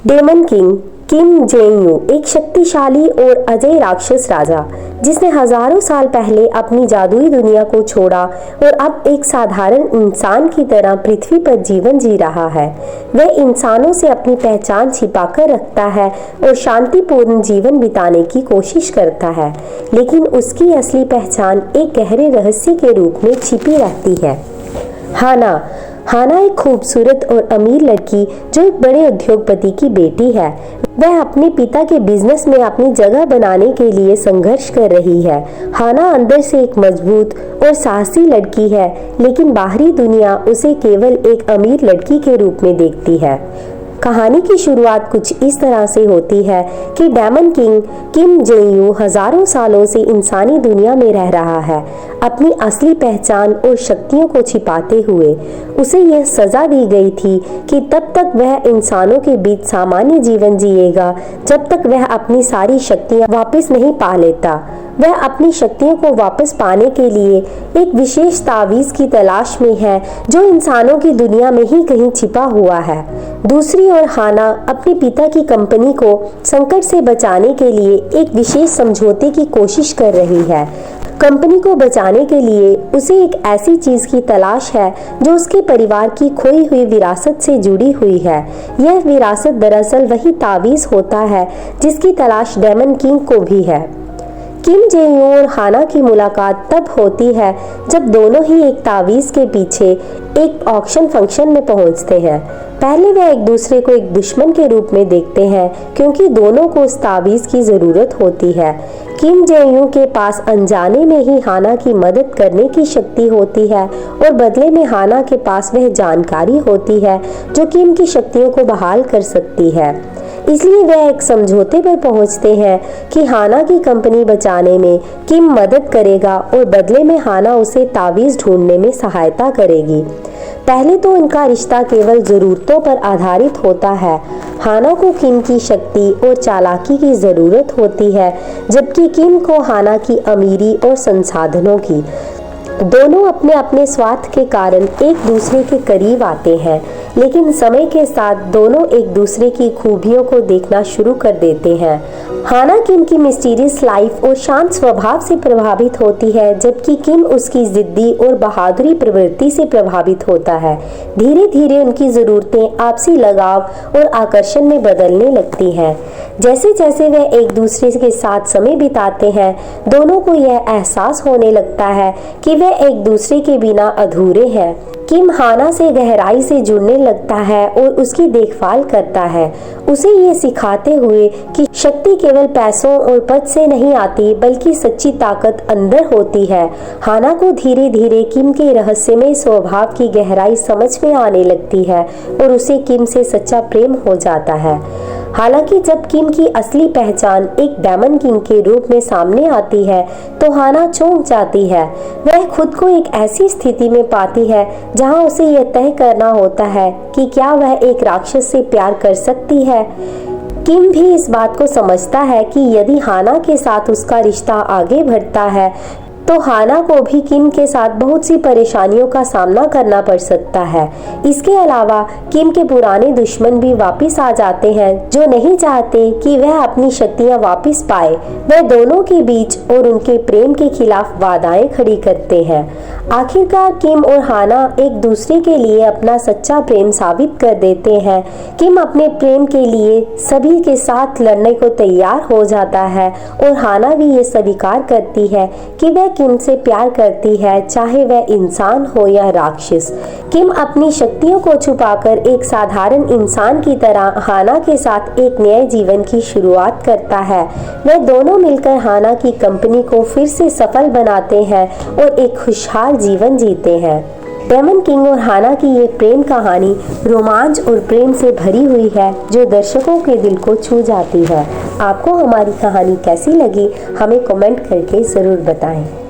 Daemon king Kim जेंग you एक शक्तिशाली और अजय राक्षस राजा जिसने हजारों साल पहले अपनी जादुई दुनिया को छोड़ा और अब एक साधारण इंसान की तरह पृथ्वी पर जीवन जी रहा है। वह इंसानों से अपनी पहचान छिपाकर रखता है और शांतिपूर्ण जीवन बिताने की कोशिश करता है, लेकिन उसकी असली पहचान एक गहरे रहस्य के रूप में छिपी रहती है। हाना एक खूबसूरत और अमीर लड़की जो एक बड़े उद्योगपति की बेटी है। वह अपने पिता के बिजनेस में अपनी जगह बनाने के लिए संघर्ष कर रही है। हाना अंदर से एक मजबूत और साहसी लड़की है, लेकिन बाहरी दुनिया उसे केवल एक अमीर लड़की के रूप में देखती है। कहानी की शुरुआत कुछ इस तरह से होती है कि डेमन किंग किम जेंग यू हजारों सालों से इंसानी दुनिया में रह रहा है। अपनी असली पहचान और शक्तियों को छिपाते हुए उसे यह सजा दी गई थी कि तब तक वह इंसानों के बीच सामान्य जीवन जिएगा जब तक वह अपनी सारी शक्तियां वापस नहीं पा लेता। वह अपनी शक्तियों को वापस पाने के लिए एक विशेष तावीज की तलाश में है जो इंसानों की दुनिया में ही कहीं छिपा हुआ है। दूसरी ओर हाना अपने पिता की कंपनी को संकट से बचाने के लिए एक विशेष समझौते की कोशिश कर रही है। कंपनी को बचाने के लिए उसे एक ऐसी चीज की तलाश है जो उसके परिवार की खोई हुई विरासत से जुड़ी हुई है। यह विरासत दरअसल वही तावीज होता है जिसकी तलाश डेमन किंग को भी है। किम जेंग यू और हाना की मुलाकात तब होती है जब दोनों ही एक तावीज के पीछे एक ऑक्शन फंक्शन में पहुंचते हैं। पहले वे एक दूसरे को एक दुश्मन के रूप में देखते हैं क्योंकि दोनों को उस तावीज की जरूरत होती है। किम जेंग यू के पास अनजाने में ही हाना की मदद करने की शक्ति होती है और बदले में हाना के पास वह जानकारी होती है जो किम की शक्तियों को बहाल कर सकती है। इसलिए वह एक समझौते पर पहुंचते हैं कि हाना की कंपनी बचाने में किम मदद करेगा और बदले में हाना उसे तावीज ढूंढने में सहायता करेगी। पहले तो इनका रिश्ता केवल जरूरतों पर आधारित होता है। हाना को किम की शक्ति और चालाकी की जरूरत होती है, जबकि किम को हाना की अमीरी और संसाधनों की। दोनों अपने अपने स्वार्थ के कारण एक दूसरे के करीब आते हैं, लेकिन समय के साथ दोनों एक दूसरे की खूबियों को देखना शुरू कर देते हैं। हाना किम की मिस्टीरियस लाइफ और शांत स्वभाव से प्रभावित होती है, जबकि किम उसकी जिद्दी और बहादुरी प्रवृत्ति से प्रभावित होता है। धीरे धीरे उनकी जरूरतें आपसी लगाव और आकर्षण में बदलने लगती हैं। जैसे जैसे वे एक दूसरे के साथ समय बिताते हैं, दोनों को यह एहसास होने लगता है कि वे एक दूसरे के बिना अधूरे हैं। किम हाना से गहराई से जुड़ने लगता है और उसकी देखभाल करता है, उसे ये सिखाते हुए कि शक्ति केवल पैसों और पद से नहीं आती बल्कि सच्ची ताकत अंदर होती है। हाना को धीरे धीरे किम के रहस्यमय स्वभाव की गहराई समझ में आने लगती है और उसे किम से सच्चा प्रेम हो जाता है। हालांकि जब किम की असली पहचान एक डेमन किंग के रूप में सामने आती है तो हाना चौंक जाती है। वह खुद को एक ऐसी स्थिति में पाती है जहां उसे यह तय करना होता है कि क्या वह एक राक्षस से प्यार कर सकती है। किम भी इस बात को समझता है कि यदि हाना के साथ उसका रिश्ता आगे बढ़ता है तो हाना को भी किम के साथ बहुत सी परेशानियों का सामना करना पड़ सकता है। इसके अलावा किम के पुराने दुश्मन भी वापस आ जाते हैं जो नहीं चाहते कि वह अपनी शक्तियां वापस पाए। वह दोनों के बीच और उनके प्रेम के खिलाफ बाधाएं खड़ी करते हैं। आखिरकार किम और हाना एक दूसरे के लिए अपना सच्चा प्रेम साबित कर देते हैं। किम अपने प्रेम के लिए सभी के साथ लड़ने को तैयार हो जाता है और हाना भी ये स्वीकार करती है कि वह किम से प्यार करती है, चाहे वह इंसान हो या राक्षस। किम अपनी शक्तियों को छुपाकर एक साधारण इंसान की तरह हाना के साथ एक नए जीवन की शुरुआत करता है। वे दोनों मिलकर हाना की कंपनी को फिर से सफल बनाते हैं और एक खुशहाल जीवन जीते हैं। डेमन किंग और हाना की ये प्रेम कहानी रोमांच और प्रेम से भरी हुई है जो दर्शकों के दिल को छू जाती है। आपको हमारी कहानी कैसी लगी हमें कमेंट करके जरूर बताएं।